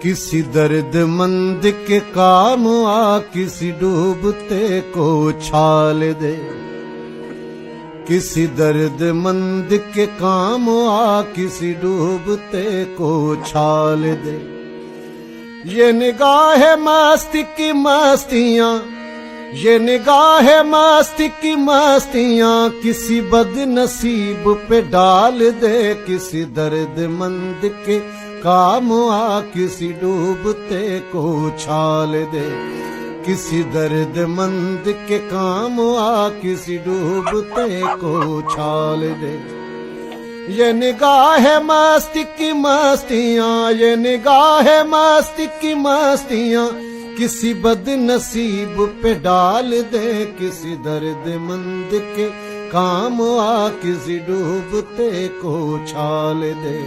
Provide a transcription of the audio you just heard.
किसी दर्दमंद के काम आ, किसी डूबते को छाल दे। किसी दर्दमंद के काम आ, किसी डूबते को छाल दे। ये निगाह मस्ती की मस्तियां, ये निगाह मस्ती की मस्तियां किसी बदनसीब पे डाल दे। किसी दर्दमंद के काम आ, किसी डूबते को छाल दे। किसी दर्दमंद के काम आ, किसी डूबते को छाल दे। ये निगाह मस्ती की मस्तियां, ये निगाह मस्ती की मस्तियां किसी बदनसीब पे डाल दे। किसी दर्दमंद के काम आ, किसी डूबते को छाल दे।